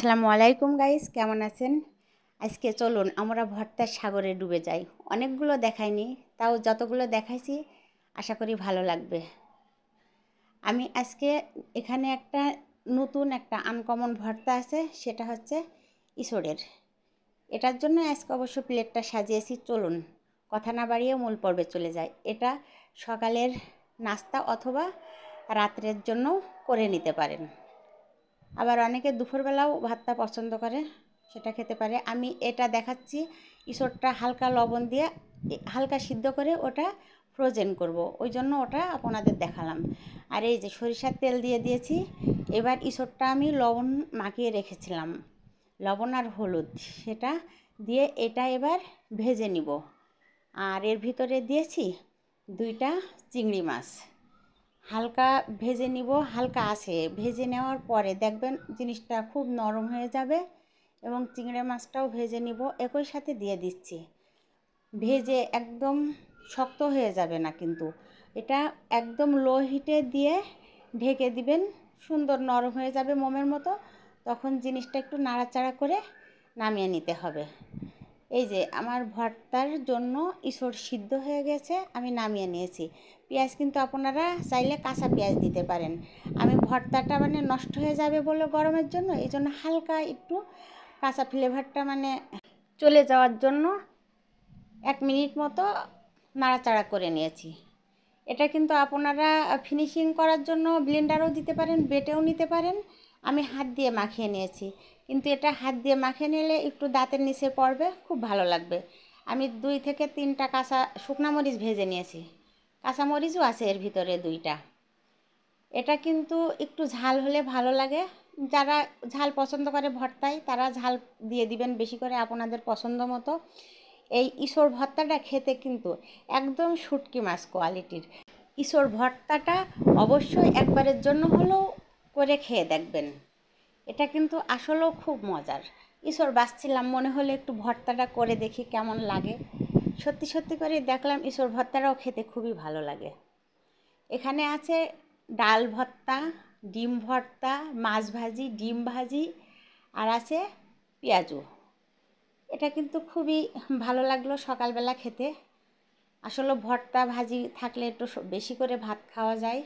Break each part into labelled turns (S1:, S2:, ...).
S1: আসসালামু আলাইকুম গাইস, কেমন আছেন? আজকে চলুন আমরা ভর্তার সাগরে ডুবে যাই। অনেকগুলো দেখাইনি, তাও যতগুলো দেখাইছি আশা করি ভালো লাগবে। আমি আজকে এখানে নতুন একটা আনকমন ভর্তা আছে, সেটা হচ্ছে ইসোড়ের। এটার জন্য আজকে অবশ্য প্লেটটা সাজিয়েছি। চলুন কথা না বাড়িয়ে মূল পর্বে চলে যাই। এটা সকালের নাস্তা অথবা রাত্রের জন্য করে নিতে পারেন। আবার অনেকে দুপুরবেলাও ভাতটা পছন্দ করে, সেটা খেতে পারে। আমি এটা দেখাচ্ছি ইসোড়টা হালকা লবণ দিয়ে হালকা সিদ্ধ করে ওটা ফ্রোজেন করব, ওই জন্য ওটা আপনাদের দেখালাম। আর এই যে সরিষার তেল দিয়ে দিয়েছি। এবার ইসোড়টা আমি লবণ মাখিয়ে রেখেছিলাম, লবণ আর হলুদ, সেটা দিয়ে এটা এবার ভেজে নিব। আর এর ভিতরে দিয়েছি 2টা চিংড়ি মাছ, হালকা ভেজে নিব। হালকা আছে ভেজে নেওয়ার পরে দেখবেন জিনিসটা খুব নরম হয়ে যাবে। এবং চিংড়ি মাছটাও ভেজে নিব, একই সাথে দিয়ে দিচ্ছি। ভেজে একদম শক্ত হয়ে যাবে না, কিন্তু এটা একদম লো হিটে দিয়ে ঢেকে দিবেন। সুন্দর নরম হয়ে যাবে মোমের মতো। তখন জিনিসটা একটু নাড়াচাড়া করে নামিয়ে নিতে হবে। এই যে আমার ভর্তার জন্য ইসোড় সিদ্ধ হয়ে গেছে, আমি নামিয়ে নিয়েছি। পেঁয়াজ কিন্তু আপনারা চাইলে কাঁচা পেঁয়াজ দিতে পারেন। আমি ভর্তাটা নষ্ট হয়ে যাবে বলে গরমের জন্য, এই জন্য হালকা একটু কাঁচা ফ্লেভারটা চলে যাওয়ার জন্য 1 মিনিট মতো নাড়াচাড়া করে নিয়েছি। এটা কিন্তু আপনারা ফিনিশিং করার জন্য ব্লেন্ডারও দিতে পারেন, বেটেও নিতে পারেন। আমি হাত দিয়ে মাখিয়ে নিয়েছি, কিন্তু এটা হাত দিয়ে মাখিয়ে নিলে একটু দাঁতের নিচে পড়বে, খুব ভালো লাগবে। আমি 2 থেকে 3টা কাঁচা শুকনা মরিচ ভেজে নিয়েছি, কাঁচা মরিচও আছে এর ভিতরে 2টা। এটা কিন্তু একটু ঝাল হলে ভালো লাগে। যারা ঝাল পছন্দ করে ভর্তায়, তারা ঝাল দিয়ে দিবেন বেশি করে আপনাদের পছন্দ মতো। এই ইসোড় ভর্তাটা খেতে কিন্তু একদম শুটকি মাছ কোয়ালিটির। ইসোড় ভর্তাটা অবশ্যই একবারের জন্য হলেও করে খেয়ে দেখবেন। এটা কিন্তু আসলেও খুব মজার। ইসোড় বাছছিলাম, মনে হলো একটু ভর্তাটা করে দেখি কেমন লাগে। সত্যি সত্যি করে দেখলাম ইসোড় ভর্তাটাও খেতে খুবই ভালো লাগে। এখানে আছে ডাল ভর্তা, ডিম ভর্তা, মাছ ভাজি, ডিম ভাজি, আর আছে পেঁয়াজু। এটা কিন্তু খুবই ভালো লাগলো সকালবেলা খেতে। আসলে ভর্তা ভাজি থাকলে একটু বেশি করে ভাত খাওয়া যায়,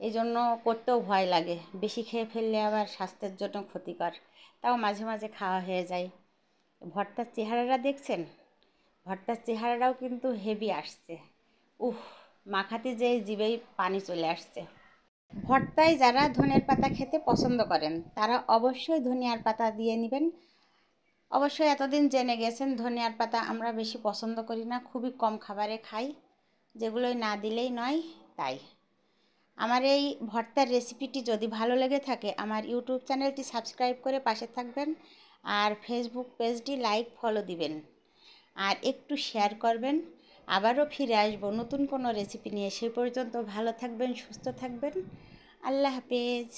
S1: এই জন্য করতেও ভয় লাগে। বেশি খেয়ে ফেললে আবার স্বাস্থ্যের জন্য ক্ষতিকর, তাও মাঝে মাঝে খাওয়া হয়ে যায়। ভর্তার চেহারাটা দেখছেন? ভর্তার চেহারাটাও কিন্তু হেভি আসছে। উফ, মাখাতে যেয়ে জিভেই পানি চলে আসছে। ভর্তায় যারা ধনের পাতা খেতে পছন্দ করেন, তারা অবশ্যই ধনিয়ার পাতা দিয়ে নেবেন। অবশ্যই এতদিন জেনে গেছেন ধনিয়ার পাতা আমরা বেশি পছন্দ করি না, খুবই কম খাবারে খাই, যেগুলোই না দিলেই নয়। তাই আমার এই ভর্তার রেসিপিটি যদি ভালো লেগে থাকে, আমার ইউটিউব চ্যানেলটি সাবস্ক্রাইব করে পাশে থাকবেন। আর ফেসবুক পেজটি লাইক ফলো দিবেন, আর একটু শেয়ার করবেন। আবারও ফিরে আসবো নতুন কোনো রেসিপি নিয়ে। সেই পর্যন্ত ভালো থাকবেন, সুস্থ থাকবেন। আল্লাহ হাফেজ।